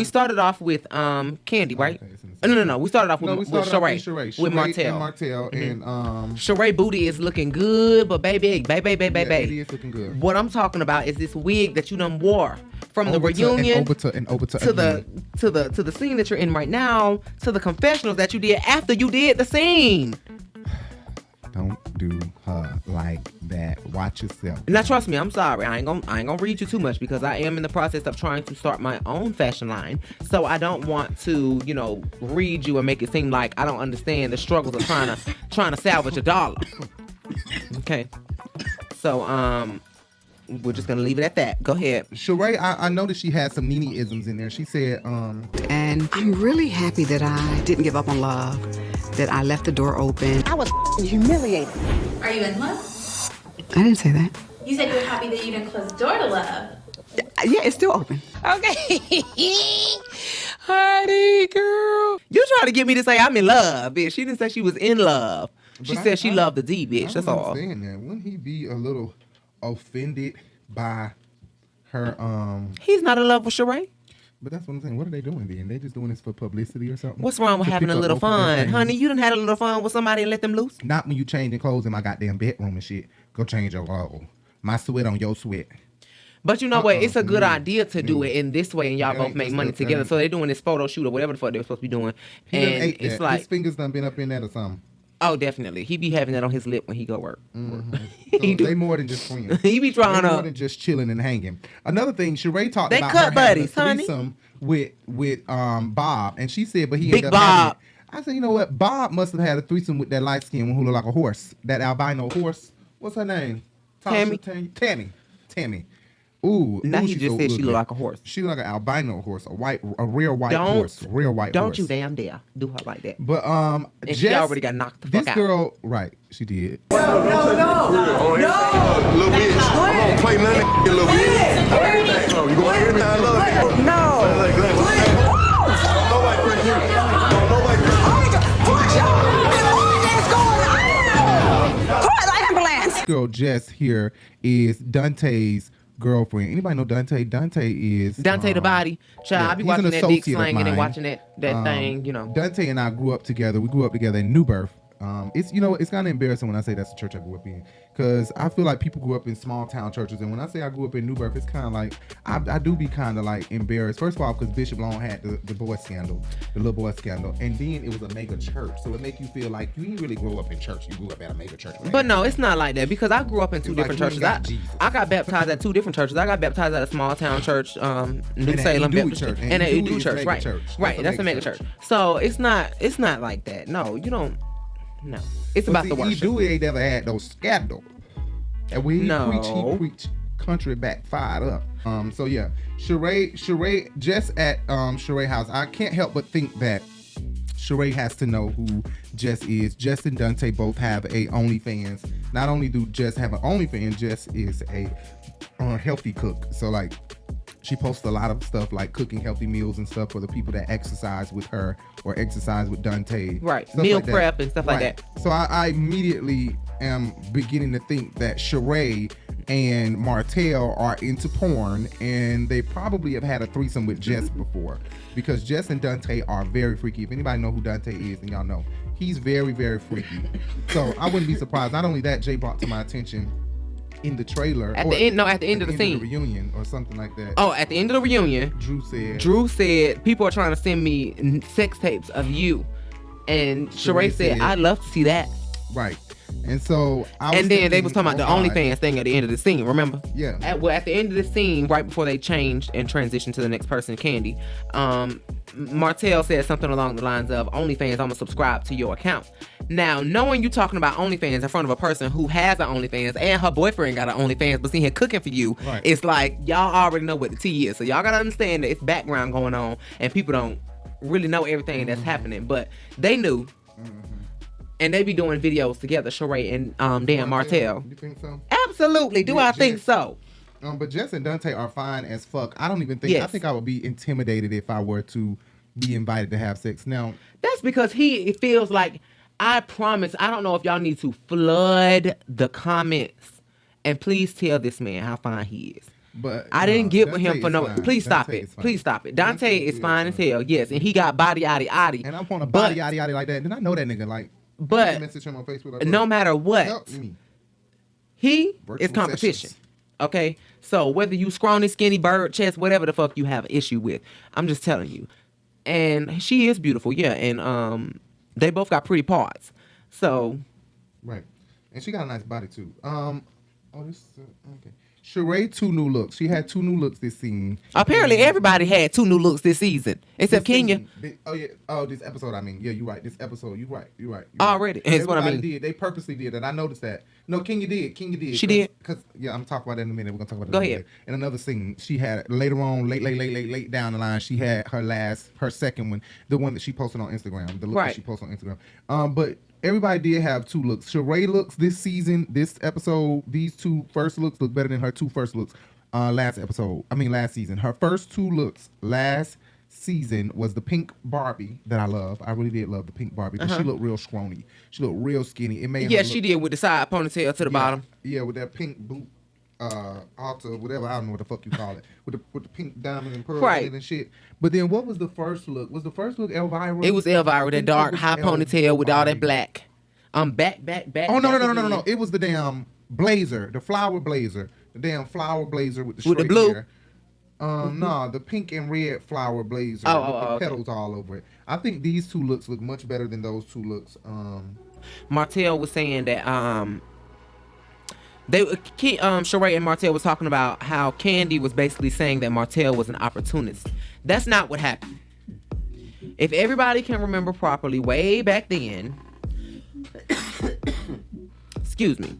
We started off with Kandi, right? Okay, no. We started off with Sheree. With Martell. And Martell and Sheree booty is looking good, but baby. Yeah, it is looking good. What I'm talking about is this wig that you done wore from the reunion over to the scene that you're in right now, to the confessionals that you did after you did the scene. Don't do her like that. Watch yourself. Now trust me, I'm sorry. I ain't gonna read you too much because I am in the process of trying to start my own fashion line. So I don't want to, read you and make it seem like I don't understand the struggles of trying to salvage a dollar. Okay. So we're just gonna leave it at that. Go ahead. Sheree, I noticed she had some Nene-isms in there. She said, And I'm really happy that I didn't give up on love, that I left the door open. I was humiliated. Are you in love? I didn't say that. You said you were happy that you didn't close the door to love. Yeah, it's still open. Okay. Honey, girl. You trying to get me to say I'm in love, bitch. She didn't say she was in love. She said she loved the D, bitch. That's all. Saying that. Wouldn't he be a little offended by her? He's not in love with Sheree. But that's what I'm saying. What are they doing then? They just doing this for publicity or something? What's wrong with having a little fun? Honey, you done had a little fun with somebody and let them loose? Not when you changing clothes in my goddamn bedroom and shit. Go change your clothes. My sweat on your sweat. But you know what? It's a good idea to do it in this way, and y'all both make money together. So they're doing this photo shoot or whatever the fuck they were supposed to be doing. And it's like his fingers done been up in that or something. Oh, definitely. He be having that on his lip when he go work. Mm-hmm. So they more than just friends. He be trying more than just chilling and hanging. Another thing, Sheree talked about cut buddies, having a threesome with Bob, and she said, but he Big ended up Bob. I said, you know what? Bob must have had a threesome with that light skin one who looked like a horse, that albino horse. What's her name? Tammy. Ooh. Now he she just said she looked like a horse. She looked like an albino horse, a real white horse. Don't you damn dare do her like that. But and she already got knocked the fuck out. This girl, right? She did. No. Little bitch. I'm gonna play none of you, little bitch. You gonna hear me? I love you. No. Girl Jess here is Dante's girlfriend. Anybody know Dante? Dante the body. Child, yeah, I be watching that dick slanging and watching that thing, Dante and I grew up together. We grew up together in New Birth. It's it's kind of embarrassing when I say that's the church I grew up in, because I feel like people grew up in small town churches, and when I say I grew up in New Birth, it's kind of like I do be kind of like embarrassed. First of all, because Bishop Long had the little boy scandal, and then it was a mega church, so it make you feel like you didn't really grow up in church. You grew up at a mega church. Right? But no, it's not like that, because I grew up in two different churches. I got baptized at two different churches. I got baptized at a small town church, New Salem Baptist Church, and an Edu church, right? Right, that's a mega church. So it's not like that. No, you don't. No, it's about the worship. Edu ain't never had those scandals. And when he preach country back fired up. So yeah, Sheree, just at Sheree house, I can't help but think that Sheree has to know who Jess is. Jess and Dante both have a OnlyFans. Not only do Jess have an OnlyFans, Jess is a healthy cook. So like, she posts a lot of stuff like cooking healthy meals and stuff for the people that exercise with her or exercise with Dante. Right. Meal like prep and stuff like that. So I immediately am beginning to think that Sheree and Martell are into porn, and they probably have had a threesome with Jess before, because Jess and Dante are very freaky. If anybody know who Dante is, then y'all know he's very, very freaky. So I wouldn't be surprised. Not only that, Jay brought to my attention in the trailer at the end of the scene, of the reunion or something like that. Oh, at the end of the reunion, Drew said people are trying to send me sex tapes of you, and Sheree said I'd love to see that. Right. And so they was talking about the OnlyFans thing at the end of the scene, remember? Yeah. At the end of the scene, right before they changed and transitioned to the next person, Kandi, Martell said something along the lines of, OnlyFans, I'm gonna subscribe to your account. Now, knowing you talking about OnlyFans in front of a person who has an OnlyFans and her boyfriend got an OnlyFans, but seeing him cooking for you, right, it's like, y'all already know what the tea is. So y'all gotta understand that it's background going on and people don't really know everything that's happening, but they knew. And they be doing videos together, Sheree and Martell. You think so? Absolutely. I think so? But Jess and Dante are fine as fuck. I don't even think. Yes. I think I would be intimidated if I were to be invited to have sex. Now, that's because he feels like, I promise. I don't know if y'all need to flood the comments and please tell this man how fine he is. But I didn't get with Dante him for is no. fine. Please stop Dante it. is fine. Please stop it. Dante is fine as hell. Yes, and he got body yaddy. And I want a body yaddy like that. Then I know that nigga. Like, But I message him on Facebook. Like, no matter what, help me. he Virtual is competition. sessions. Okay, so whether you scrawny, skinny, bird chest, whatever the fuck you have an issue with, I'm just telling you. And she is beautiful, yeah. And they both got pretty parts. So Right. And she got a nice body too. Okay. Sheree, 2 new looks. She had 2 new looks this season. apparently everybody had 2 new looks this season, except Kenya. This episode. I mean, yeah, you're right. This episode, you're right. Already, that's what I Everybody mean. did. They purposely did that. I noticed that. No, Kenya did. She did? Because I'm talking about that in a minute. We're gonna talk about that. Go in a ahead. minute. And another scene, she had later on, late down the line, she had her second one, the one that she posted on Instagram, the look that she posted on Instagram. But everybody did have 2 looks. Sheree looks this season, this episode, these 2 first looks look better than her 2 first looks last season. Her first 2 looks last season was the pink Barbie that I love. I really did love the pink Barbie, but she looked real scrawny. She looked real skinny. It made her She did with the side ponytail to the bottom. Yeah, with that pink boot, altar, whatever, I don't know what the fuck you call it, with the pink diamond and pearl in it and shit. But then what was the first look? Was the first look Elvira? It was Elvira, that dark high ponytail with all that black. Back. Oh no! It was the damn blazer, the flower blazer, the damn flower blazer with the straight blue hair. No, the pink and red flower blazer with the petals all over it. I think these 2 looks look much better than those 2 looks. Martell was saying that Sheree and Martell was talking about how Kandi was basically saying that Martell was an opportunist. That's not what happened. If everybody can remember properly, way back then, excuse me,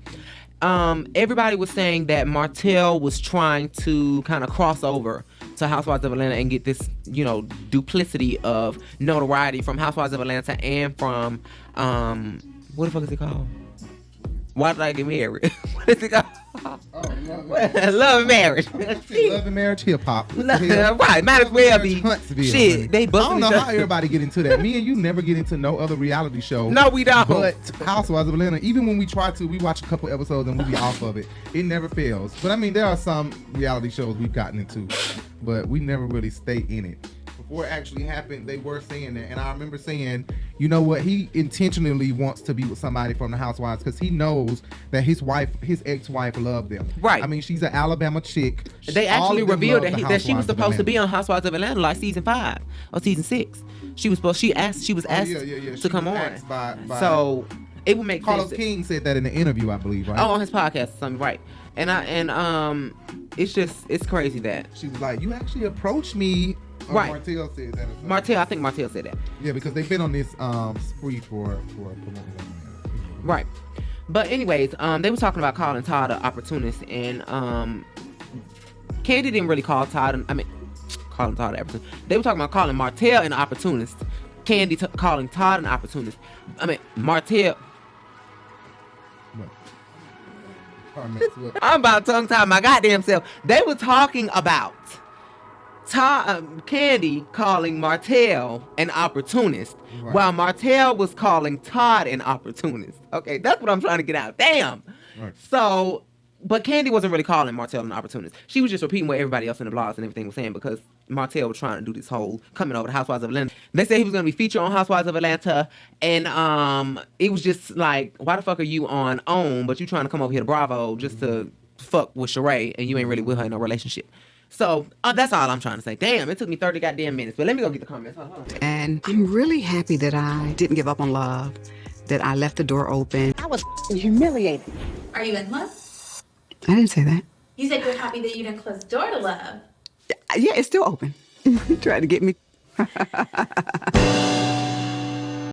everybody was saying that Martell was trying to kind of cross over to Housewives of Atlanta and get this, duplicity of notoriety from Housewives of Atlanta and from, what the fuck is it called? Why did I get married? What is it called? Love and Marriage. Love and Marriage hip hop. Right, might as well be. Shit, they both. I don't know how everybody get into that. Me and you never get into no other reality show. No, we don't. But Housewives of Atlanta, even when we try to, we watch a couple episodes and we be off of it. It never fails. But I mean, there are some reality shows we've gotten into, but we never really stay in it. Before it actually happened, they were saying that, and I remember saying, you know what, he intentionally wants to be with somebody from the Housewives because he knows that his ex-wife loved them. Right. I mean, she's an Alabama chick. They actually revealed that she was supposed to be on Housewives of Atlanta like season 5 or season 6. She was asked to come on. So it would make Carlos sense. King said that in the interview, I believe, right? Oh, on his podcast or something, right? And it's crazy that she was like, you actually approached me. Right. Martell said that. I think Martell said that. Yeah, because they've been on this spree for promoting that. Right. But anyways, they were talking about calling Todd an opportunist, and Kandi didn't really call Todd. Calling Todd an opportunist. They were talking about calling Martell an opportunist. Kandi calling Todd an opportunist. Martell. I'm about to tongue tie my goddamn self. They were talking about Kandi calling Martell an opportunist, while Martell was calling Todd an opportunist. Okay, that's what I'm trying to get out. Damn. Right. So, but Kandi wasn't really calling Martell an opportunist. She was just repeating what everybody else in the blogs and everything was saying, because Martell was trying to do this whole coming over to Housewives of Atlanta. They said he was going to be featured on Housewives of Atlanta, and it was just like, why the fuck are you on OWN, but you trying to come over here to Bravo just to fuck with Sheree, and you ain't really with her in a relationship. So that's all I'm trying to say. Damn, it took me 30 goddamn minutes, but let me go get the comments. Hold on. And I'm really happy that I didn't give up on love, that I left the door open. I was humiliated. Are you in love? I didn't say that. You said you're happy that you didn't close the door to love. Yeah, it's still open. Trying to get me.